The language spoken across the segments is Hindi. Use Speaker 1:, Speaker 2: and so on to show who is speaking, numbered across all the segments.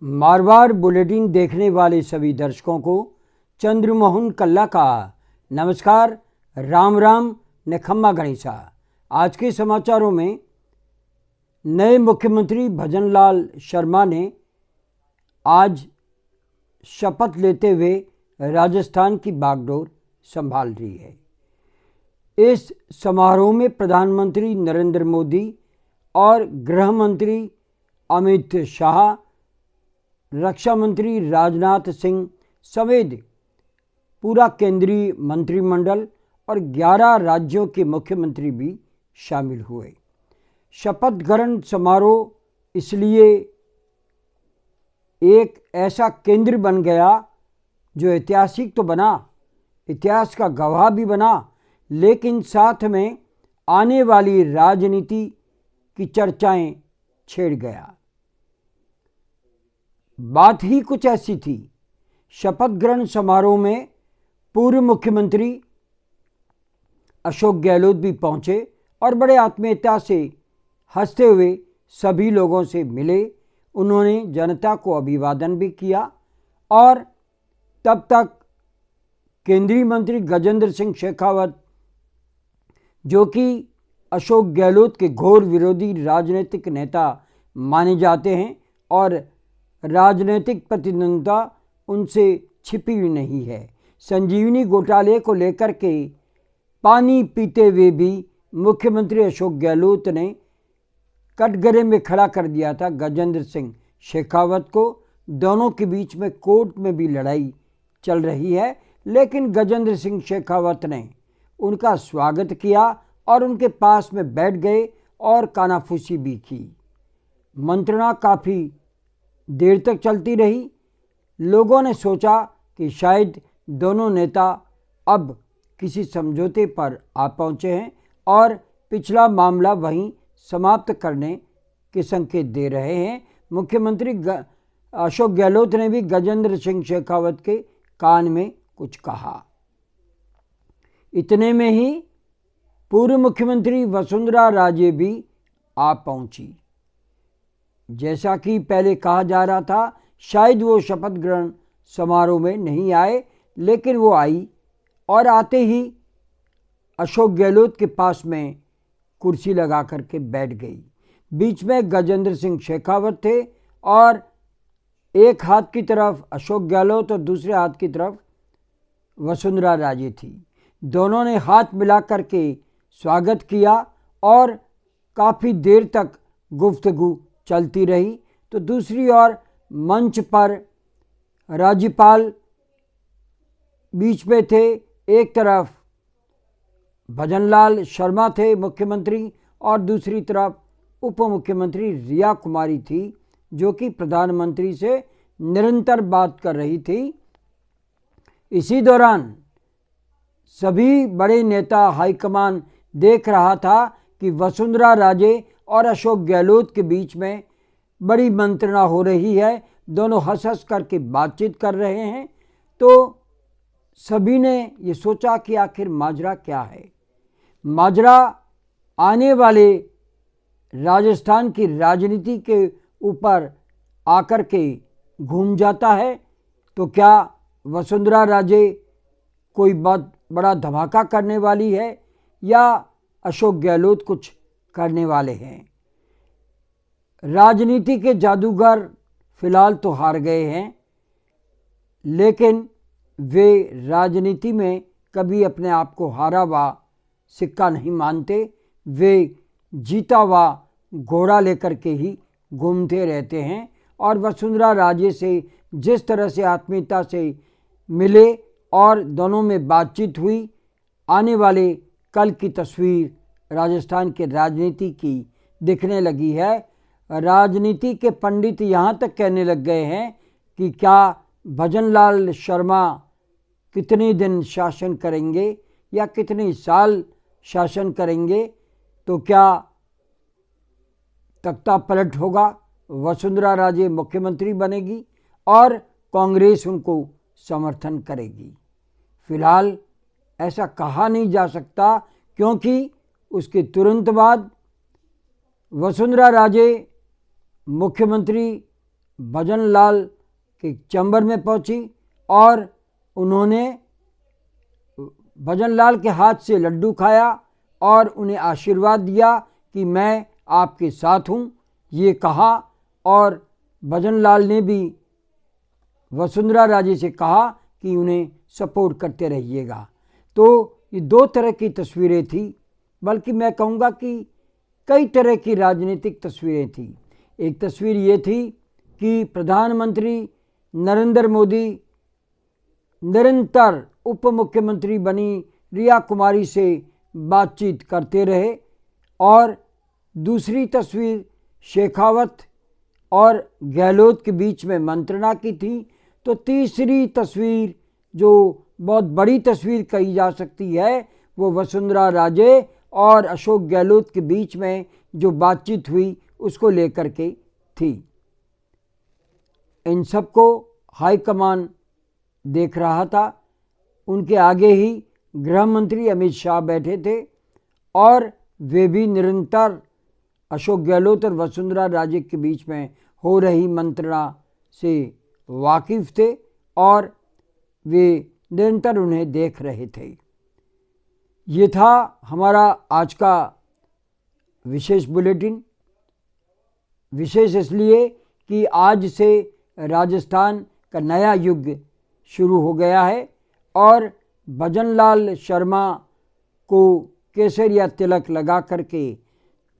Speaker 1: मारवाड़ बुलेटिन देखने वाले सभी दर्शकों को चंद्रमोहन कल्ला का नमस्कार। राम राम निखम्मा गणेशा। आज के समाचारों में नए मुख्यमंत्री भजनलाल शर्मा ने आज शपथ लेते हुए राजस्थान की बागडोर संभाल रही है। इस समारोह में प्रधानमंत्री नरेंद्र मोदी और गृह मंत्री अमित शाह, रक्षा मंत्री राजनाथ सिंह समेत पूरा केंद्रीय मंत्रिमंडल और 11 राज्यों के मुख्यमंत्री भी शामिल हुए। शपथ ग्रहण समारोह इसलिए एक ऐसा केंद्र बन गया जो ऐतिहासिक तो बना, इतिहास का गवाह भी बना, लेकिन साथ में आने वाली राजनीति की चर्चाएं छेड़ गया। बात ही कुछ ऐसी थी। शपथ ग्रहण समारोह में पूर्व मुख्यमंत्री अशोक गहलोत भी पहुंचे और बड़े आत्मीयता से हंसते हुए सभी लोगों से मिले। उन्होंने जनता को अभिवादन भी किया और तब तक केंद्रीय मंत्री गजेंद्र सिंह शेखावत, जो कि अशोक गहलोत के घोर विरोधी राजनीतिक नेता माने जाते हैं और राजनीतिक प्रतिद्वंद्विता उनसे छिपी हुई नहीं है, संजीवनी घोटाले को लेकर के पानी पीते हुए भी मुख्यमंत्री अशोक गहलोत ने कटघरे में खड़ा कर दिया था गजेंद्र सिंह शेखावत को। दोनों के बीच में कोर्ट में भी लड़ाई चल रही है, लेकिन गजेंद्र सिंह शेखावत ने उनका स्वागत किया और उनके पास में बैठ गए और कानाफूसी भी की। मंत्रणा काफ़ी देर तक चलती रही। लोगों ने सोचा कि शायद दोनों नेता अब किसी समझौते पर आ पहुंचे हैं और पिछला मामला वहीं समाप्त करने के संकेत दे रहे हैं। मुख्यमंत्री अशोक गहलोत ने भी गजेंद्र सिंह शेखावत के कान में कुछ कहा। इतने में ही पूर्व मुख्यमंत्री वसुंधरा राजे भी आ पहुंची। जैसा कि पहले कहा जा रहा था, शायद वो शपथ ग्रहण समारोह में नहीं आए, लेकिन वो आई और आते ही अशोक गहलोत के पास में कुर्सी लगा करके बैठ गई। बीच में गजेंद्र सिंह शेखावत थे और एक हाथ की तरफ अशोक गहलोत और दूसरे हाथ की तरफ वसुंधरा राजे थी। दोनों ने हाथ मिला करके स्वागत किया और काफ़ी देर तक गुफ्तगू चलती रही। तो दूसरी ओर मंच पर राज्यपाल बीच में थे, एक तरफ भजनलाल शर्मा थे मुख्यमंत्री और दूसरी तरफ उप मुख्यमंत्री रिया कुमारी थी, जो कि प्रधानमंत्री से निरंतर बात कर रही थी। इसी दौरान सभी बड़े नेता हाईकमान देख रहा था कि वसुंधरा राजे और अशोक गहलोत के बीच में बड़ी मंत्रणा हो रही है। दोनों हंस हंस करके बातचीत कर रहे हैं। तो सभी ने ये सोचा कि आखिर माजरा क्या है। माजरा आने वाले राजस्थान की राजनीति के ऊपर आकर के घूम जाता है। तो क्या वसुंधरा राजे कोई बहुत बड़ा धमाका करने वाली है या अशोक गहलोत कुछ करने वाले हैं? राजनीति के जादूगर फिलहाल तो हार गए हैं, लेकिन वे राजनीति में कभी अपने आप को हारा हुआ सिक्का नहीं मानते। वे जीता हुआ घोड़ा लेकर के ही घूमते रहते हैं और वसुंधरा राजे से जिस तरह से आत्मीयता से मिले और दोनों में बातचीत हुई, आने वाले कल की तस्वीर राजस्थान के राजनीति की दिखने लगी है। राजनीति के पंडित यहाँ तक कहने लग गए हैं कि क्या भजनलाल शर्मा कितने दिन शासन करेंगे या कितने साल शासन करेंगे, तो क्या तख्ता पलट होगा, वसुंधरा राजे मुख्यमंत्री बनेगी और कांग्रेस उनको समर्थन करेगी। फिलहाल ऐसा कहा नहीं जा सकता, क्योंकि उसके तुरंत बाद वसुंधरा राजे मुख्यमंत्री भजन लाल के चैम्बर में पहुंची और उन्होंने भजन लाल के हाथ से लड्डू खाया और उन्हें आशीर्वाद दिया कि मैं आपके साथ हूँ, ये कहा। और भजन लाल ने भी वसुंधरा राजे से कहा कि उन्हें सपोर्ट करते रहिएगा। तो ये दो तरह की तस्वीरें थी, बल्कि मैं कहूँगा कि कई तरह की राजनीतिक तस्वीरें थी। एक तस्वीर ये थी कि प्रधानमंत्री नरेंद्र मोदी निरंतर उप मुख्यमंत्री बनी रिया कुमारी से बातचीत करते रहे, और दूसरी तस्वीर शेखावत और गहलोत के बीच में मंत्रणा की थी। तो तीसरी तस्वीर जो बहुत बड़ी तस्वीर कही जा सकती है वो वसुंधरा राजे और अशोक गहलोत के बीच में जो बातचीत हुई उसको लेकर के थी। इन सबको हाईकमान देख रहा था। उनके आगे ही गृह मंत्री अमित शाह बैठे थे और वे भी निरंतर अशोक गहलोत और वसुंधरा राजे के बीच में हो रही मंत्रणा से वाकिफ थे और वे निरंतर उन्हें देख रहे थे। ये था हमारा आज का विशेष बुलेटिन। विशेष इसलिए कि आज से राजस्थान का नया युग शुरू हो गया है और भजन लाल शर्मा को केसरिया तिलक लगा करके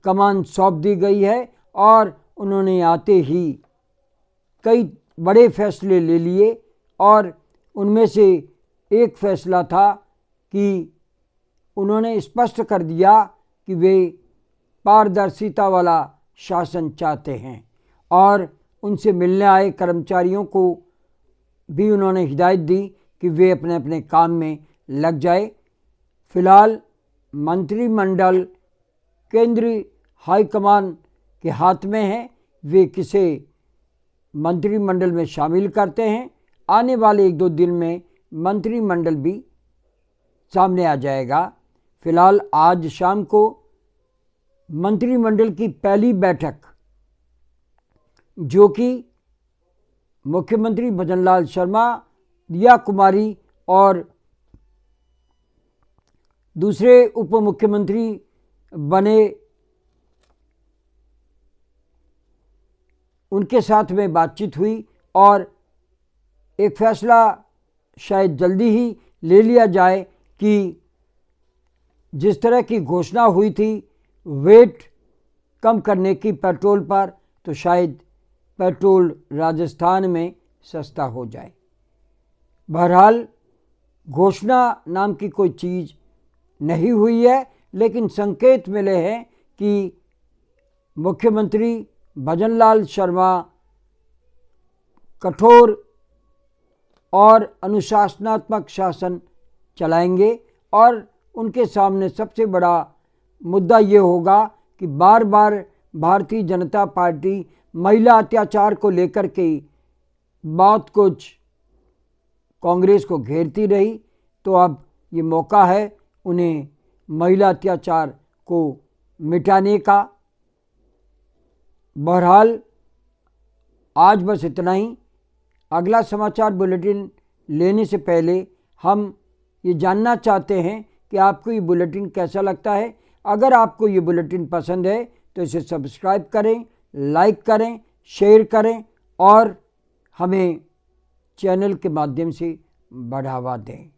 Speaker 1: कमान सौंप दी गई है और उन्होंने आते ही कई बड़े फैसले ले लिए, और उनमें से एक फैसला था कि उन्होंने स्पष्ट कर दिया कि वे पारदर्शिता वाला शासन चाहते हैं, और उनसे मिलने आए कर्मचारियों को भी उन्होंने हिदायत दी कि वे अपने अपने काम में लग जाए। फिलहाल मंत्रिमंडल केंद्रीय हाईकमान के हाथ में है, वे किसे मंत्रिमंडल में शामिल करते हैं। आने वाले 1-2 दिन में मंत्रिमंडल भी सामने आ जाएगा। फिलहाल आज शाम को मंत्रिमंडल की पहली बैठक, जो कि मुख्यमंत्री भजन लाल शर्मा, रिया कुमारी और दूसरे उप मुख्यमंत्री बने उनके साथ में बातचीत हुई और एक फैसला शायद जल्दी ही ले लिया जाए कि जिस तरह की घोषणा हुई थी वेट कम करने की पेट्रोल पर, तो शायद पेट्रोल राजस्थान में सस्ता हो जाए। बहरहाल घोषणा नाम की कोई चीज़ नहीं हुई है, लेकिन संकेत मिले हैं कि मुख्यमंत्री भजन लाल शर्मा कठोर और अनुशासनात्मक शासन चलाएंगे, और उनके सामने सबसे बड़ा मुद्दा ये होगा कि बार बार भारतीय जनता पार्टी महिला अत्याचार को लेकर के बहुत कुछ कांग्रेस को घेरती रही, तो अब ये मौका है उन्हें महिला अत्याचार को मिटाने का। बहरहाल आज बस इतना ही। अगला समाचार बुलेटिन लेने से पहले हम ये जानना चाहते हैं कि आपको ये बुलेटिन कैसा लगता है। अगर आपको ये बुलेटिन पसंद है तो इसे सब्सक्राइब करें, लाइक करें, शेयर करें और हमें चैनल के माध्यम से बढ़ावा दें।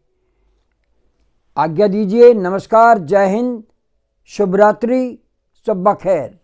Speaker 1: आज्ञा दीजिए। नमस्कार, जय हिंद, शुभ रात्रि, शब बखैर।